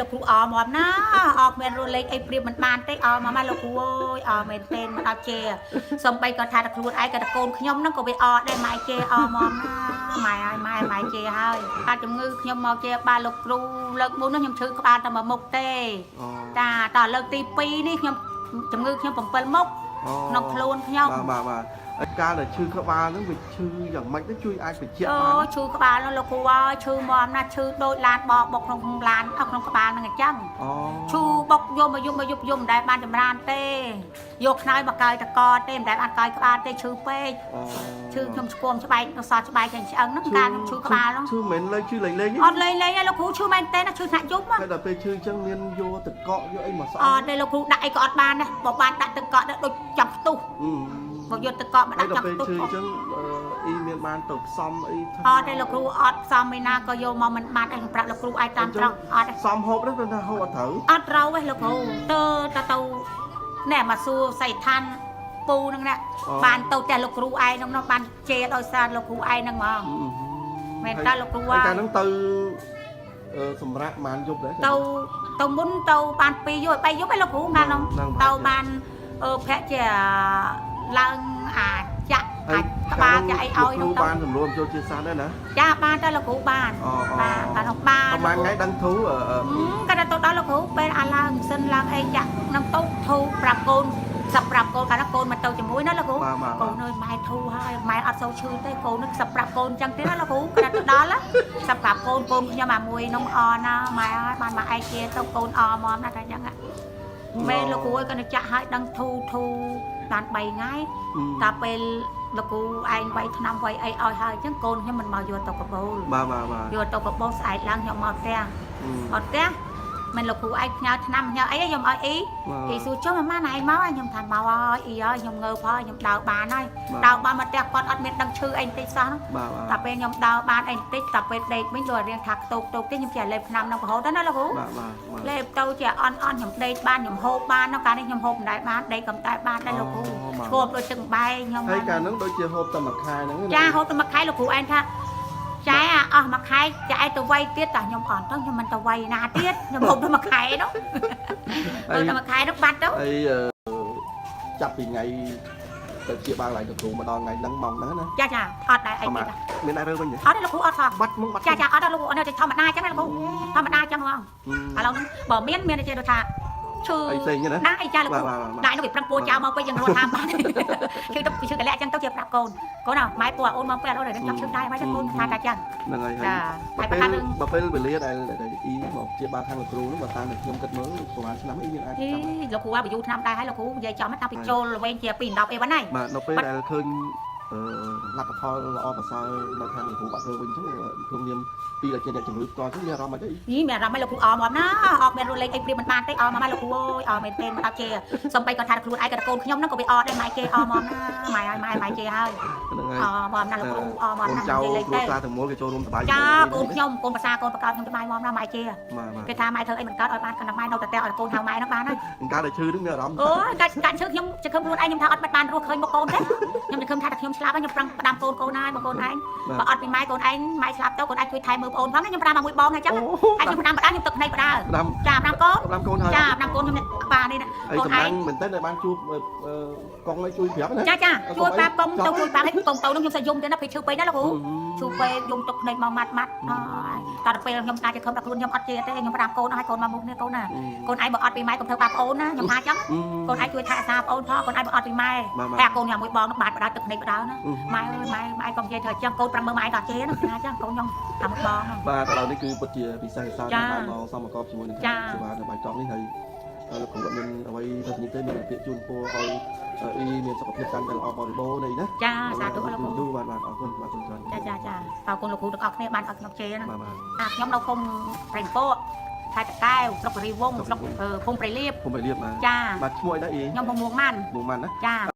លោកគ្រូអមណាអត់មានរលេងអីព្រៀបមិនបានទេអមមកលោកគ្រូអើយមែនទេមិនអត់ជេសំបីក៏ថាតែខ្លួនឯងក៏តែកូនខ្ញុំហ្នឹងក៏វាអត់ដែរម៉ែជេអមណាម៉ែហើយម៉ែជេហើយតែជំងឺខ្ញុំមកជេបានលោកគ្រូលើកមុននោះខ្ញុំឈឺក្បាលតែមួយមុខទេតាតើលើកទី2នេះខ្ញុំជំងឺខ្ញុំ7មុខក្នុងខ្លួនខ្ញុំបាទការដែលឈឺក្បាលហ្នឹងវាឈឺយ៉ាងម៉េចទៅជួយអាចបញ្ជាក់បានឈឺក្បាលនោះលោកគ្រូអើយឈឺមកណាឈឺដូចឡានបោកបុកក្នុងឡានក្នុងក្បាលហ្នឹងអញ្ចឹងឈឺបុកយំមិនដែលបានចម្រើនទេយកខ្នើយមកកាយតកទេមិនដែលបានកាយក្បាលទេឈឺពេកឈឺខ្ញុំស្គមច្បាយនៅសតច្បាយទាំងឆ្អឹងហ្នឹងការឈឺក្បាលហ្នឹងឈឺមិនលេងឈឺលេងអត់លេងទេលោកគ្រូឈឺមែនទេណាឈឺថ្នាក់យំតែដល់ពេលឈឺអញ្ចឹងមានយកតកយកអីមកស្អអត់ទេលោកគ្រូដាក់អីក៏អត់បានដែរបើបានដាក់តកដូចចាំផ្ទុះមកយកទឹកកកមកដាក់ចាំទុកអញ្ចឹងអ៊ីមានបានទៅផ្សំអីអត់ទេលោកគ្រូអត់ផ្សំឯណាក៏យកមកមិនបានអីប្រាប់លោកគ្រូឲ្យតាមត្រង់អត់ទេផ្សំហូបហ្នឹងគាត់ថាហូបអត់ត្រូវអត់ត្រូវទេលោកគ្រូទៅណែមកសួរសៃឋានពូហ្នឹងណាបានទៅតែលោកគ្រូឯងហ្នឹងបានជេរដោយសារលោកគ្រូឯងហ្នឹងហ្មងមែនតើលោកគ្រូតែហ្នឹងទៅសម្រាប់បានយប់ដែរទៅមុនទៅបាន2យប់3យប់ឯលោកគ្រូកាលហ្នឹងទៅបានប្រាក់ជាឡើងចាក់ក្បាលចាក់អីឲ្យនោះបានសម្រួលចូលជាសាស្ត្រដែរណាចាបានតែលោកគ្រូបានបានប្រហែលថ្ងៃដឹងធូរគាត់ទៅដល់លោកគ្រូពេលអាឡើងសិនឡើងអីចាក់នឹងទៅធូរប្រាប់កូនប្រាប់កូនកាលណាកូនមកទៅជាមួយណាលោកគ្រូកូនអើយម៉ែធូរហើយម៉ែអត់សូវឈឺទេកូននឹងប្រាប់កូនអញ្ចឹងទេណាលោកគ្រូគាត់ទៅដល់ប្រាប់កូនខ្ញុំអាមួយនំអណាម៉ែហើយបានមកឯជាទៅកូនអមកណាតែអញ្ចឹងមែនលោកគ្រូគាត់ទៅចាក់ឲ្យដឹងធូរបាន3ថ្ងៃតែពេលលោកគ្រូឯងវាយថ្នាំវាយអីឲ្យហើយអញ្ចឹងកូនខ្ញុំមិនមកយកទៅកបូលយកទៅកបូលស្អែកឡើងខ្ញុំមកផ្ទះអត់ផ្ទះមិនលោកគ្រូឯងផ្ញើថ្នាំផ្ញើអីខ្ញុំឲ្យអ៊ីសួរចុះម៉ាម៉ាឯងមកខ្ញុំថាមកហើយអ៊ីហើយខ្ញុំងើបហើយខ្ញុំដើរបានហើយដើរបានមកផ្ទះគាត់អត់មានដឹងឈឺអីបន្តិចសោះតែពេលខ្ញុំដើរបានអីបន្តិចតែពេលដេកវិញដូចរៀងថាខ្ទោកទេខ្ញុំចេះលេបថ្នាំនឹងរហូតណាលោកគ្រូលេបទៅជាអន់ខ្ញុំដេកបានខ្ញុំហូបបានកាលនេះខ្ញុំហូបមិនដែរបានដេកកំតែបានដែរលោកគ្រូឈប់ដូចទឹកបែកខ្ញុំហើយកាលហ្នឹងដូចជាហូបតែមួយខែហ្នឹងចាហូបតែមួយខែលោកគ្រូឯងថាចែអស់មួយខែចែទៅវ័យទៀតតែខ្ញុំអត់ទៅខ្ញុំមិនទៅវ័យណាទៀតខ្ញុំហូបតែមួយខែនោះហូបតែមួយខែនោះបាត់ទៅហើយចាប់ពីថ្ងៃទៅជាបាលឡើងទៅគ្រូម្ដងថ្ងៃហ្នឹងមកហ្នឹងណាចាអត់ដែរអីទៀតមានដែររើវិញអត់ទេលោកគ្រូអត់សោះបាត់មុខបាត់ចាអត់ទេលោកគ្រូនៅធម្មតាអញ្ចឹងណាលោកគ្រូធម្មតាអញ្ចឹងហ្មងឥឡូវបើមានតែចេះថាឈឺអីផ្សេងណាណាអីចាលោកគ្រូដាក់នោះវាប្រឹងពោចោលមកវិញយ៉ាងរត់តាមបានឈឺកលែអញ្ចឹងទៅជាប្រាប់កូនណាម៉ែពូអូនមកពេលអូននឹងចាប់ឈឺដែរម៉ែកូនថាតែអញ្ចឹងហ្នឹងហើយចាបើពេលវេលាដែលអ៊ីមកជាបាលខាងលោកគ្រូនោះបើតាមតែខ្ញុំគិតមើលប្រហែលឆ្នាំអ៊ីមានអាចចាំលោកគ្រូឲ្យបញ្យូរឆ្នាំដែរហើយលោកគ្រូនិយាយចំតាំងពីចូលវែងជា2 10អីហ្នឹងហើយបាទនៅពេលដែលឃើញលទ្ធផលល្អប្រសើរនៅខាងលោកគ្រូបាត់រើវិញអញ្ចឹងខ្ញុំនាមពីដែលជាអ្នកជំនួយផ្ទាល់អញ្ចឹងមានអារម្មណ៍អីមានអារម្មណ៍លោកគ្រូអមណាអត់មានរលេងអីព្រៀបមិនបានទេអមមកលោកគ្រូអើយមែនទេមិនអត់ជេសំបីគាត់ថាខ្លួនឯងក៏កូនខ្ញុំហ្នឹងក៏វាអត់ដែរម៉ែជេអមណាម៉ែហើយម៉ែជេហើយអមណាលោកគ្រូអមណានិយាយលេងទេគ្រូទាំងមូលគេចូលរួមសប្បាយចាកូនខ្ញុំកូនភាសាកូនបកកើតខ្ញុំសប្បាយមកណាម៉ែជេគេថាម៉ែធ្វើអីមិនកើតឲ្យបានគាត់ម៉ែនៅតែឲ្យកូនហៅម៉ែហ្នឹងបានហើយការដែលឈឺហ្នឹងមានអារម្មណ៍អូកាត់ឈឺខ្ញុំជិះខ្លួនឯងខ្ញុំថាអត់បានរស់ឃើញមកកូនទេខ្ញុំជិះថាខ្ញុំស្លាប់ហើយខ្ញុំប្រឹងផ្ដាំកូនហើយមកកូនឯងបើអត់ពីម៉ែកូនឯងម៉ែស្លាប់ទៅកូនឯងជួយថែមើលបងផងខ្ញុំផ្ដាំមកមួយបងហើយចឹងហើយខ្ញុំផ្ដាំបដាខ្ញុំទឹកភ្នែកបដាចាផ្ដាំកូនហើយចាផ្ដាំកូនខ្ញុំប៉ានេះកូនឯងមែនតើបានជួបកងឲ្យជួយប្រាប់ណាចាជួយប៉ាកុំទៅជួយប៉ាឲ្យកុំទៅនោះខ្ញុំsẽយំទេណាពេលឈឺពេកណាលោកគ្រូឈឺពេកយំទឹកភ្នែកមកម៉ាត់តែដល់ពេលខ្ញុំអាចខំតែខ្លួនខ្ញុំអត់ជាទេខ្ញុំផ្ដាំកូនឲ្យកូនមកមុខនេះកូនណាកូនឯងបើអត់ពីម៉ែកុំធ្វើប៉ាប្អូនណាខ្ញុំថាចឹងកូនឯងជួយថែអាសាប្អូនផងកូនឯងបើអត់ពីម៉ែតែកូនខ្ញុំមួយបងនោះបាត់បដាទឹកភ្នែកបដាណាម៉ែអើយម៉ែកុំនិយាយធ្វើចឹងកូនប្រឹងមើលម៉ែក៏ជេណាថាចឹងកូនខ្ញុំតាមមួយបងបាទដល់នេះគឺពិតជាពិសេសសោតបានមកសមកបជាមួយនឹងសេវានៅបាយតងនេះហើយលោកគ្រូអត់មានអ្វីទៅនេះទេមានពាក្យជូនពរឲ្យអ៊ីមានសុខភាពកាន់តែល្អបរិបូរណ៍នេះណាចាសាធុលោកគ្រូបាទអរគុណបាទជំរាបចាអរគុណលោកគ្រូទាំងអស់គ្នាបានអត់ខ្ញុំជេណាខ្ញុំនៅឃុំប្រេងពកខេត្តតាកែវស្រុករីវងស្រុកភូមិព្រៃលៀបចាបាទឈ្មោះអីដែរអ៊ីខ្ញុំភូមិមួងម៉ាន់ណាចា